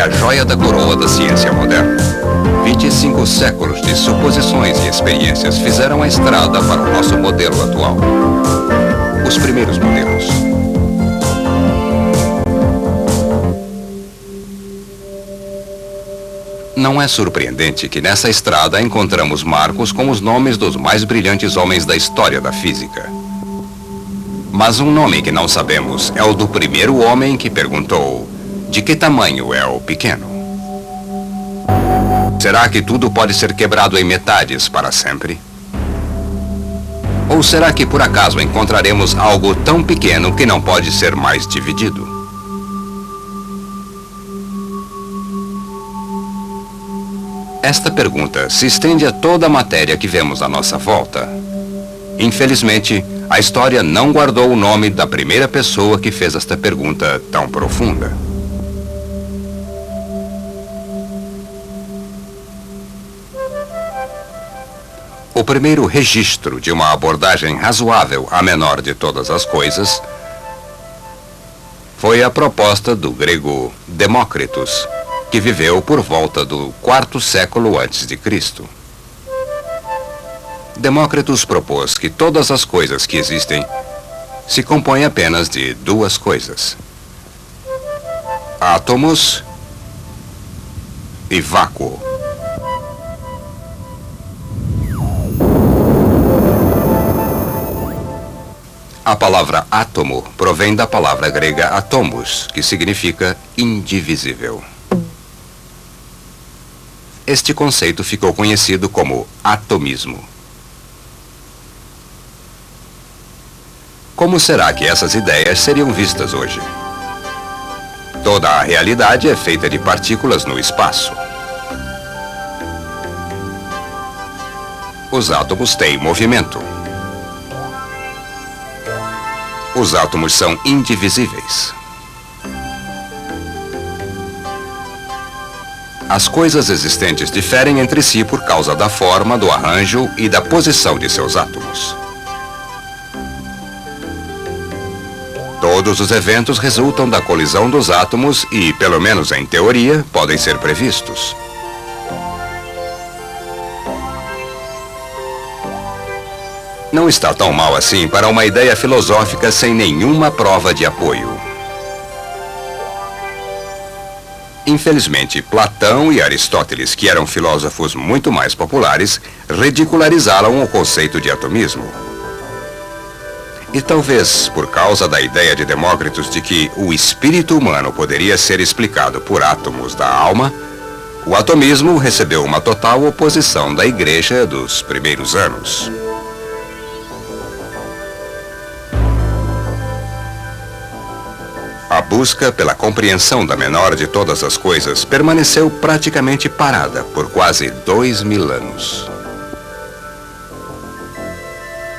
a joia da coroa da ciência moderna. 25 séculos de suposições e experiências fizeram a estrada para o nosso modelo atual. Os primeiros modelos. Não é surpreendente que nessa estrada encontramos marcos com os nomes dos mais brilhantes homens da história da física. Mas um nome que não sabemos é o do primeiro homem que perguntou: de que tamanho é o pequeno? Será que tudo pode ser quebrado em metades para sempre? Ou será que por acaso encontraremos algo tão pequeno que não pode ser mais dividido? Esta pergunta se estende a toda a matéria que vemos à nossa volta. Infelizmente, a história não guardou o nome da primeira pessoa que fez esta pergunta tão profunda. O primeiro registro de uma abordagem razoável à menor de todas as coisas foi a proposta do grego Demócritus, que viveu por volta do quarto século antes de Cristo. Demócritus propôs que todas as coisas que existem se compõem apenas de duas coisas: átomos e vácuo. A palavra átomo provém da palavra grega atomos, que significa indivisível. Este conceito ficou conhecido como atomismo. Como será que essas ideias seriam vistas hoje? Toda a realidade é feita de partículas no espaço. Os átomos têm movimento. Os átomos são indivisíveis. As coisas existentes diferem entre si por causa da forma, do arranjo e da posição de seus átomos. Todos os eventos resultam da colisão dos átomos e, pelo menos em teoria, podem ser previstos. Não está tão mal assim para uma ideia filosófica sem nenhuma prova de apoio. Infelizmente, Platão e Aristóteles, que eram filósofos muito mais populares, ridicularizaram o conceito de atomismo. E talvez por causa da ideia de Demócritus de que o espírito humano poderia ser explicado por átomos da alma, o atomismo recebeu uma total oposição da Igreja dos primeiros anos. A busca pela compreensão da menor de todas as coisas permaneceu praticamente parada por quase 2000 anos.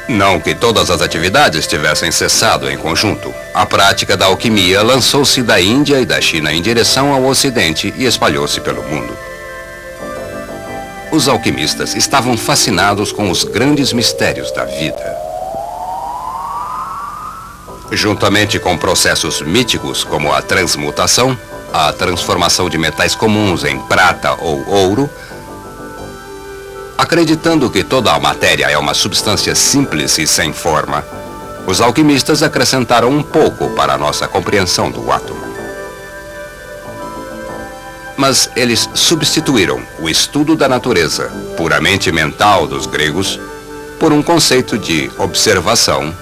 Não que todas as atividades tivessem cessado em conjunto. A prática da alquimia lançou-se da Índia e da China em direção ao Ocidente e espalhou-se pelo mundo. Os alquimistas estavam fascinados com os grandes mistérios da vida. Juntamente com processos míticos como a transmutação, a transformação de metais comuns em prata ou ouro, acreditando que toda a matéria é uma substância simples e sem forma, os alquimistas acrescentaram um pouco para a nossa compreensão do átomo. Mas eles substituíram o estudo da natureza, puramente mental dos gregos, por um conceito de observação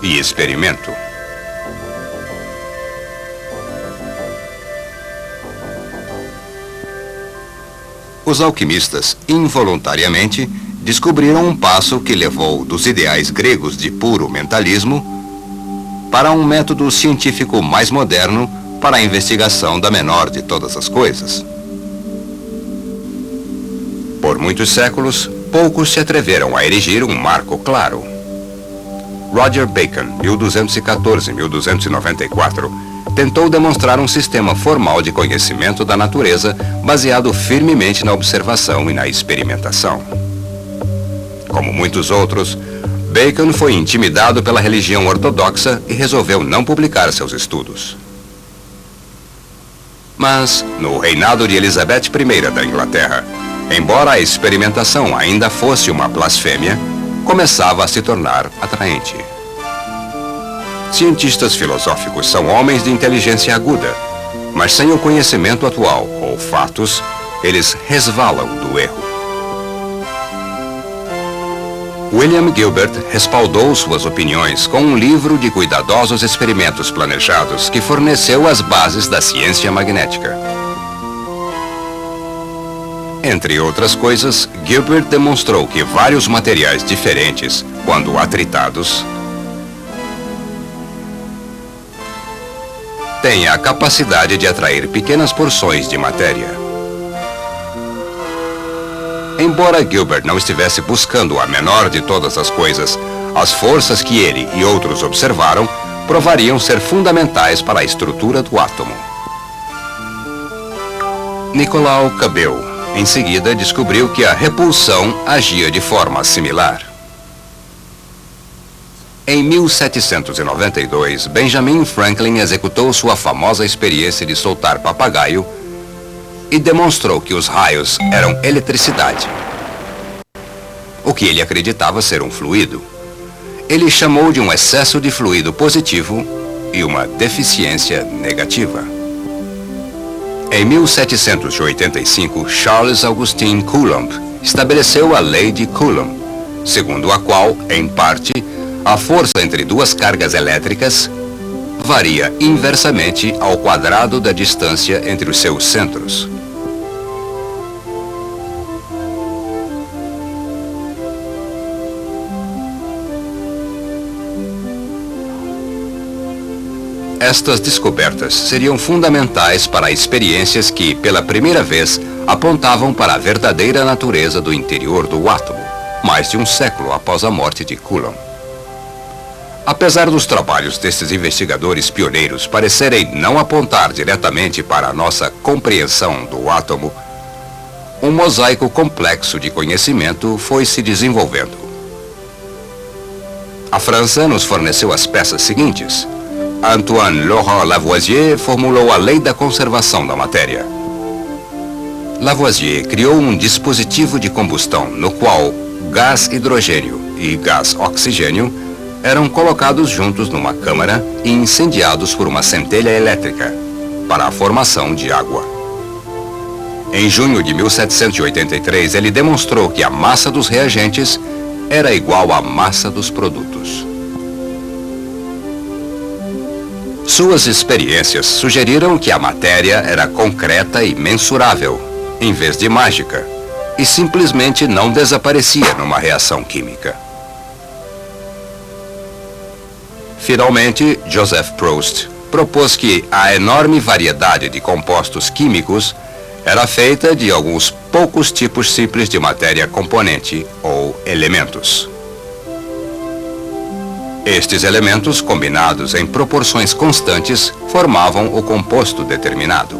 e experimento. Os alquimistas, involuntariamente, descobriram um passo que levou dos ideais gregos de puro mentalismo para um método científico mais moderno para a investigação da menor de todas as coisas. Por muitos séculos, poucos se atreveram a erigir um marco claro. Roger Bacon, 1214-1294, tentou demonstrar um sistema formal de conhecimento da natureza baseado firmemente na observação e na experimentação. Como muitos outros, Bacon foi intimidado pela religião ortodoxa e resolveu não publicar seus estudos. Mas, no reinado de Elizabeth I da Inglaterra, embora a experimentação ainda fosse uma blasfêmia, começava a se tornar atraente. Cientistas filosóficos são homens de inteligência aguda, mas sem o conhecimento atual ou fatos, eles resvalam do erro. William Gilbert respaldou suas opiniões com um livro de cuidadosos experimentos planejados que forneceu as bases da ciência magnética. Entre outras coisas, Gilbert demonstrou que vários materiais diferentes, quando atritados, têm a capacidade de atrair pequenas porções de matéria. Embora Gilbert não estivesse buscando a menor de todas as coisas, as forças que ele e outros observaram provariam ser fundamentais para a estrutura do átomo. Nicolau Cabel, em seguida, descobriu que a repulsão agia de forma similar. Em 1792, Benjamin Franklin executou sua famosa experiência de soltar papagaio e demonstrou que os raios eram eletricidade, o que ele acreditava ser um fluido. Ele chamou de um excesso de fluido positivo e uma deficiência negativa. Em 1785, Charles Augustin Coulomb estabeleceu a lei de Coulomb, segundo a qual, em parte, a força entre duas cargas elétricas varia inversamente ao quadrado da distância entre os seus centros. Estas descobertas seriam fundamentais para experiências que, pela primeira vez, apontavam para a verdadeira natureza do interior do átomo, mais de um século após a morte de Coulomb. Apesar dos trabalhos destes investigadores pioneiros parecerem não apontar diretamente para a nossa compreensão do átomo, um mosaico complexo de conhecimento foi se desenvolvendo. A França nos forneceu as peças seguintes. Antoine Laurent Lavoisier formulou a lei da conservação da matéria. Lavoisier criou um dispositivo de combustão no qual gás hidrogênio e gás oxigênio eram colocados juntos numa câmara e incendiados por uma centelha elétrica para a formação de água. Em junho de 1783, ele demonstrou que a massa dos reagentes era igual à massa dos produtos. Suas experiências sugeriram que a matéria era concreta e mensurável, em vez de mágica, e simplesmente não desaparecia numa reação química. Finalmente, Joseph Proust propôs que a enorme variedade de compostos químicos era feita de alguns poucos tipos simples de matéria componente ou elementos. Estes elementos, combinados em proporções constantes, formavam o composto determinado.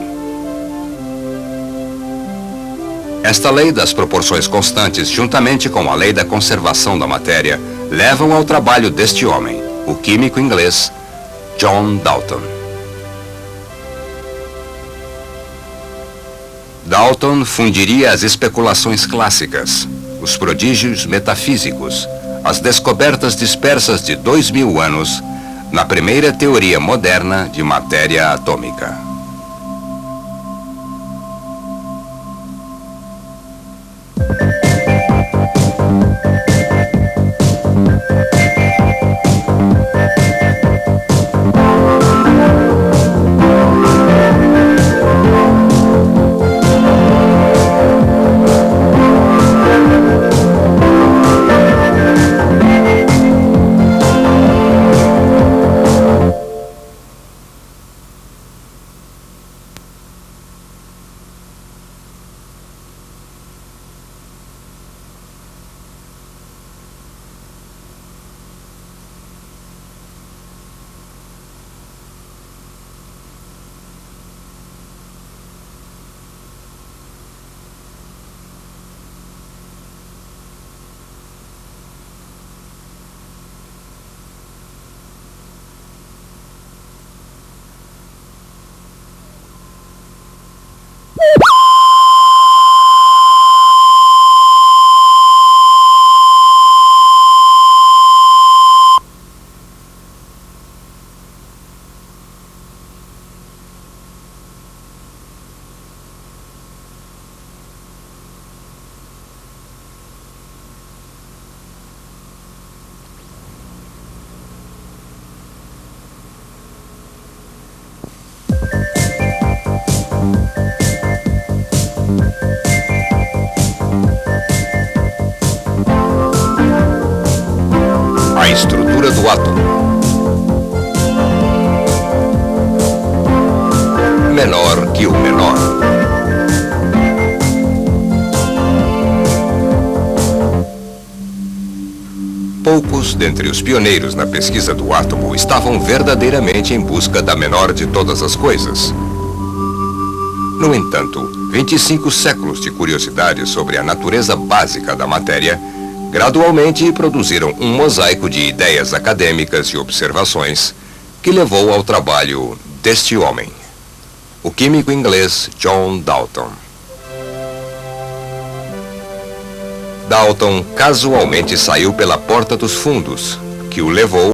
Esta lei das proporções constantes, juntamente com a lei da conservação da matéria, levam ao trabalho deste homem, o químico inglês John Dalton. Dalton fundiria as especulações clássicas, os prodígios metafísicos, as descobertas dispersas de 2000 anos na primeira teoria moderna de matéria atômica. menor que o menor. Poucos dentre os pioneiros na pesquisa do átomo estavam verdadeiramente em busca da menor de todas as coisas. No entanto, 25 séculos de curiosidade sobre a natureza básica da matéria gradualmente produziram um mosaico de ideias acadêmicas e observações que levou ao trabalho deste homem, o químico inglês John Dalton. Dalton casualmente saiu pela porta dos fundos, que o levou